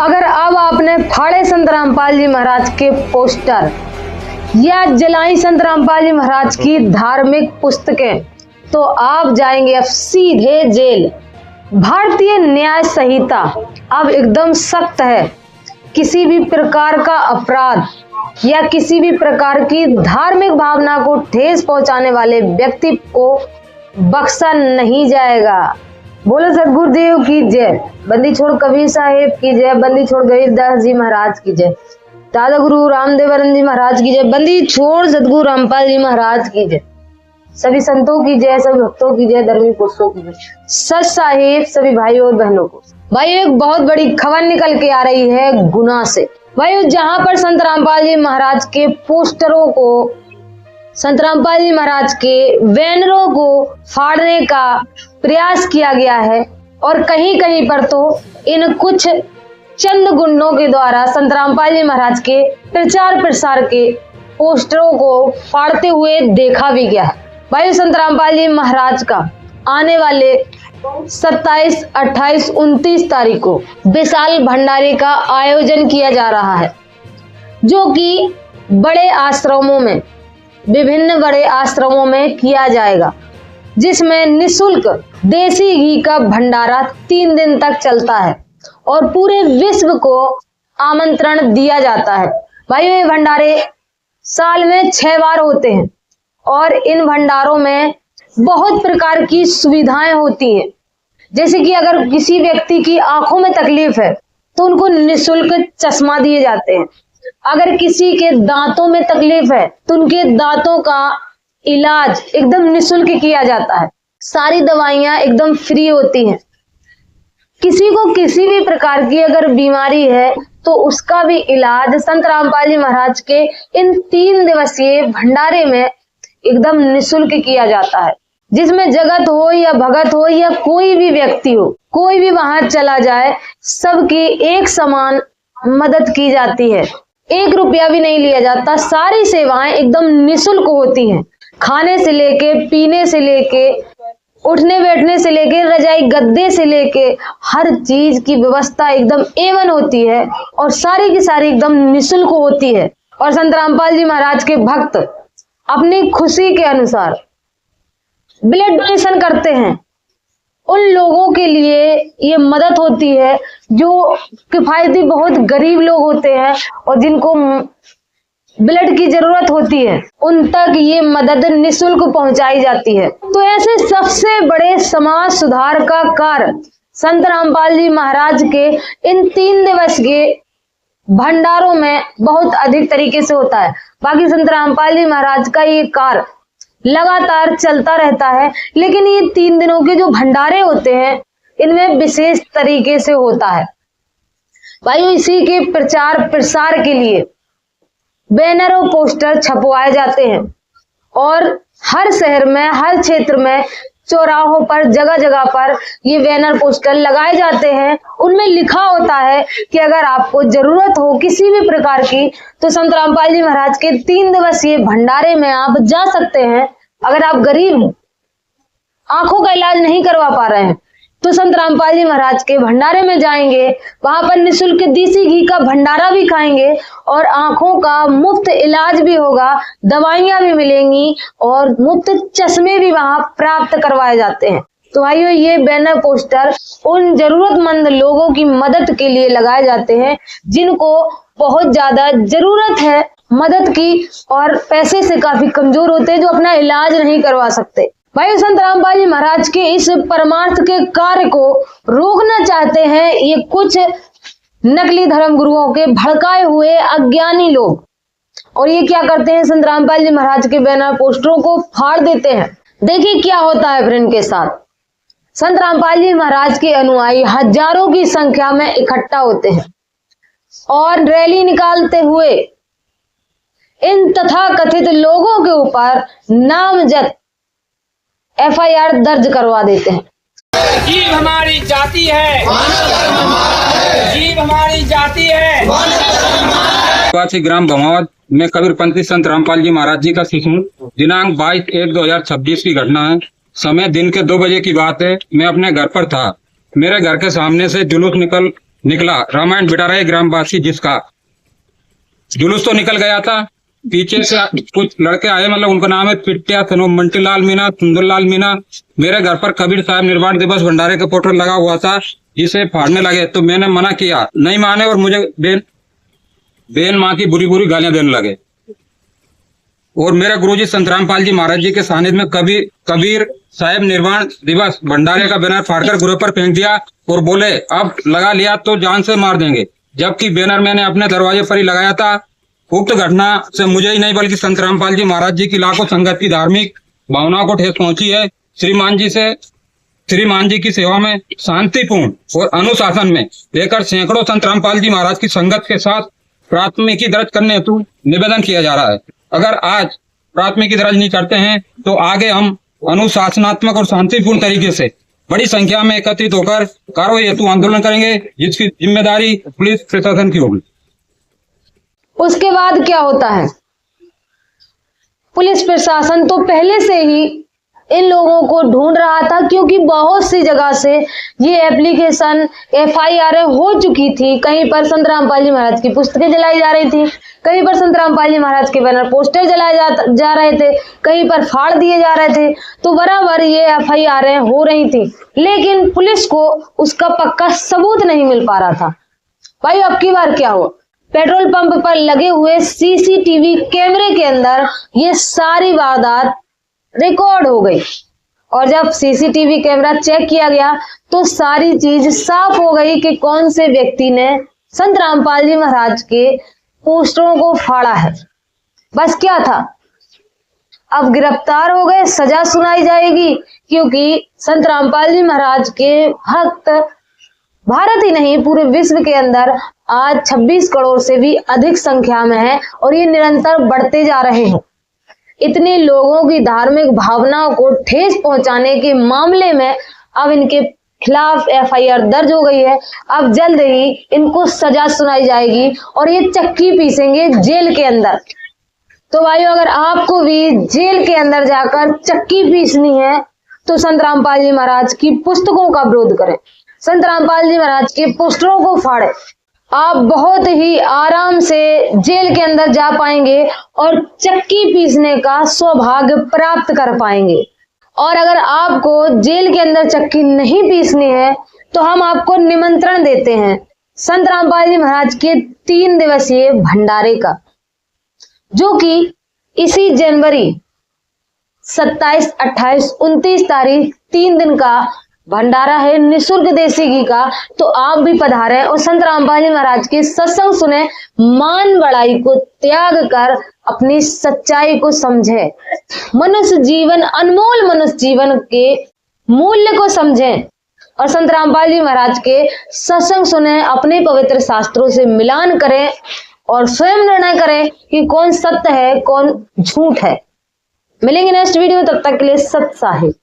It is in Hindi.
अगर अब आपने फाड़े संत रामपाल जी महाराज के पोस्टर या जलाई संत रामपाल जी महाराज की धार्मिक पुस्तकें, तो आप जाएंगे अब सीधे जेल। भारतीय न्याय संहिता अब एकदम सख्त है। किसी भी प्रकार का अपराध या किसी भी प्रकार की धार्मिक भावना को ठेस पहुंचाने वाले व्यक्ति को बख्शा नहीं जाएगा। बोलो सतगुरुदेव की जय, बंदी छोड़ कबीर साहेब की जय, बंदी छोड़ गरीबदास जी महाराज की जय, दादा गुरु रामदेवानंद जी महाराज की जय, बंदी छोड़ सतगुरु रामपाल जी महाराज की जय, सभी संतों की जय, सभी भक्तों की जय, धर्मी पुरुषों की जय, सच साहेब सभी भाइयों और बहनों को। भाइयों एक बहुत बड़ी खबर निकल के आ रही है गुना से। भाइयों जहां पर संत रामपाल जी महाराज के पोस्टरों को, संत रामपाल जी महाराज के बैनरों को फाड़ने का प्रयास किया गया है और कहीं कहीं पर तो इन कुछ चंद गुंडों के द्वारा संत रामपाल जी महाराज के प्रचार प्रसार के पोस्टरों को फाड़ते हुए देखा भी गया है। भाई संत रामपाल जी महाराज का आने वाले 27, 28, 29 तारीख को विशाल भंडारे का आयोजन किया जा रहा है, जो कि बड़े आश्रमों में, विभिन्न बड़े आश्रमों में किया जाएगा, जिसमें निशुल्क देसी घी का भंडारा 3 दिन तक चलता है और पूरे विश्व को आमंत्रण दिया जाता है। भाइयों ये भंडारे साल में 6 बार होते हैं और इन भंडारों में बहुत प्रकार की सुविधाएं होती हैं। जैसे कि अगर किसी व्यक्ति की आंखों में तकलीफ है तो उनको निशुल्क चश्मा दिए जाते हैं। अगर किसी के दांतों में तकलीफ है तो उनके दांतों का इलाज एकदम निशुल्क किया जाता है। सारी दवाइयां एकदम फ्री होती हैं। किसी को किसी भी प्रकार की अगर बीमारी है तो उसका भी इलाज संत रामपाल जी महाराज के इन 3 दिवसीय भंडारे में एकदम निशुल्क किया जाता है, जिसमें जगत हो या भगत हो या कोई भी व्यक्ति हो, कोई भी वहां चला जाए, सबकी एक समान मदद की जाती है। 1 रुपया भी नहीं लिया जाता। सारी सेवाएं एकदम निशुल्क होती हैं। खाने से लेके, पीने से लेके, उठने बैठने से लेके, रजाई गद्दे से लेके हर चीज की व्यवस्था एकदम A1 होती है और सारी की सारी एकदम निशुल्क होती है। और संत रामपाल जी महाराज के भक्त अपनी खुशी के अनुसार ब्लड डोनेशन करते हैं। उन लोगों के लिए ये मदद होती है जो किफायती बहुत गरीब लोग होते हैं और जिनको ब्लड की जरूरत होती है, उन तक ये मदद निशुल्क पहुंचाई जाती है। तो ऐसे सबसे बड़े समाज सुधार का कार्य संत रामपाल जी महाराज के इन 3 दिवस के भंडारों में बहुत अधिक तरीके से होता है। बाकी संत रामपाल जी महाराज का ये कार्य लगातार चलता रहता है, लेकिन ये 3 दिनों के जो भंडारे होते हैं इनमें विशेष तरीके से होता है। भाइयों इसी के प्रचार प्रसार के लिए बैनर और पोस्टर छपवाए जाते हैं और हर शहर में, हर क्षेत्र में, चौराहों पर, जगह जगह पर ये बैनर पोस्टर लगाए जाते हैं। उनमें लिखा होता है कि अगर आपको जरूरत हो किसी भी प्रकार की तो संत रामपाल जी महाराज के 3 दिवसीय भंडारे में आप जा सकते हैं। अगर आप गरीब हैं, आंखों का इलाज नहीं करवा पा रहे हैं, तो संत रामपाल जी महाराज के भंडारे में जाएंगे, वहां पर निशुल्क देसी घी का भंडारा भी खाएंगे और आंखों का मुफ्त इलाज भी होगा, दवाइयां भी मिलेंगी और मुफ्त चश्मे भी वहां प्राप्त करवाए जाते हैं। तो भाइयों ये बैनर पोस्टर उन जरूरतमंद लोगों की मदद के लिए लगाए जाते हैं जिनको बहुत ज्यादा जरूरत है मदद की और पैसे से काफी कमजोर होते हैं, जो अपना इलाज नहीं करवा सकते। भाई संत रामपाल जी महाराज के इस परमार्थ के कार्य को रोकना चाहते हैं ये कुछ नकली धर्म गुरुओं के भड़काए हुए अज्ञानी लोग। और ये क्या करते हैं, संत रामपाल जी महाराज के बैनर पोस्टरों को फाड़ देते हैं। देखिए क्या होता है फिर इनके साथ। संत रामपाल जी महाराज के अनुयायी हजारों की संख्या में इकट्ठा होते हैं और रैली निकालते हुए इन तथाकथित लोगों के ऊपर नामजद FIR दर्ज करवा देते हैं। जीव हमारी जाति है, जीव हमारी जाति है। निवासी ग्राम भमावत में कबीरपंथी संत रामपाल जी महाराज जी का शिशु हूँ। दिनांक 22/1/2026 की घटना है। समय दिन के 2 बजे की बात है। मैं अपने घर पर था। मेरे घर के सामने से जुलूस निकल निकला रामायण बिटारा ग्रामवासी जिसका जुलूस तो निकल गया था। पीछे से कुछ लड़के आए, मतलब उनका नाम है पिट्टिया सनो, मंटीलाल मीना, सुंदरलाल मीना। मेरे घर पर कबीर साहब निर्वाण दिवस भंडारे का पोस्टर लगा हुआ था, जिसे फाड़ने लगे तो मैंने मना किया, नहीं माने और मुझे बेन माँ की बुरी बुरी गालियां देने लगे। और मेरे गुरुजी संत रामपाल जी महाराज जी के सानिध्य में कबीर साहब निर्वाण दिवस भंडारे का बैनर फाड़कर गुरु पर फेंक दिया और बोले अब लगा लिया तो जान से मार देंगे, जबकि बैनर मैंने अपने दरवाजे पर ही लगाया था। उक्त घटना से मुझे ही नहीं बल्कि संत रामपाल जी महाराज जी की लाखों संगत की धार्मिक भावनाओं को ठेस पहुंची है। श्रीमान जी की सेवा में शांतिपूर्ण और अनुशासन में लेकर सैकड़ों संत रामपाल जी महाराज की संगत के साथ प्राथमिकी दर्ज करने हेतु निवेदन किया जा रहा है। अगर आज प्राथमिकी दर्ज नहीं करते हैं तो आगे हम अनुशासनात्मक और शांतिपूर्ण तरीके से बड़ी संख्या में एकत्रित होकर कार्रवाई हेतु आंदोलन करेंगे, जिसकी जिम्मेदारी पुलिस प्रशासन की होगी। उसके बाद क्या होता है? पुलिस प्रशासन तो पहले से ही इन लोगों को ढूंढ रहा था, क्योंकि बहुत सी जगह से ये एप्लीकेशन FIR हो चुकी थी। कहीं पर संत रामपाल जी महाराज की पुस्तकें जलाई जा रही थी, कहीं पर संत रामपाल जी महाराज के बैनर पोस्टर जलाए जा रहे थे, कहीं पर फाड़ दिए जा रहे थे। तो बराबर ये FIR हो रही थी, लेकिन पुलिस को उसका पक्का सबूत नहीं मिल पा रहा था। भाई अब की बार क्या हुआ? पेट्रोल पंप पर लगे हुए CCTV कैमरे के अंदर ये सारी वारदात रिकॉर्ड हो गई, और जब CCTV कैमरा चेक किया गया तो सारी चीज साफ हो गई कि कौन से व्यक्ति ने संत रामपाल जी महाराज के पोस्टरों को फाड़ा है। बस क्या था, अब गिरफ्तार हो गए, सजा सुनाई जाएगी, क्योंकि संत रामपाल जी महाराज के भक्त भारत ही नहीं पूरे विश्व के अंदर आज 26 करोड़ से भी अधिक संख्या में है, और ये निरंतर बढ़ते जा रहे हैं। इतने लोगों की धार्मिक भावनाओं को ठेस पहुंचाने के मामले में अब इनके खिलाफ FIR दर्ज हो गई है। अब जल्द ही इनको सजा सुनाई जाएगी और ये चक्की पीसेंगे जेल के अंदर। तो भाइयों, अगर आपको भी जेल के अंदर जाकर चक्की पीसनी है तो संत रामपाल जी महाराज की पुस्तकों का विरोध करें, संत रामपाल जी महाराज के पोस्टरों को फाड़े। आप बहुत ही आराम से जेल के अंदर जा पाएंगे और चक्की पीसने का सौभाग्य प्राप्त कर पाएंगे। और अगर आपको जेल के अंदर चक्की नहीं पीसनी है तो हम आपको निमंत्रण देते हैं संत रामपाल जी महाराज के 3 दिवसीय भंडारे का, जो कि इसी जनवरी 27, 28, 29 तारीख 3 दिन का भंडारा है निःशुल्क देसी घी का। तो आप भी पधारें और संत रामपाल जी महाराज के सत्संग सुने, मान बढ़ाई को त्याग कर अपनी सच्चाई को समझे, मनुष्य जीवन अनमोल मनुष्य जीवन के मूल्य को समझें और संत रामपाल जी महाराज के सत्संग सुने, अपने पवित्र शास्त्रों से मिलान करें और स्वयं निर्णय करें कि कौन सत्य है कौन झूठ है। मिलेंगे नेक्स्ट वीडियो में, तब तक के लिए सत साहिब।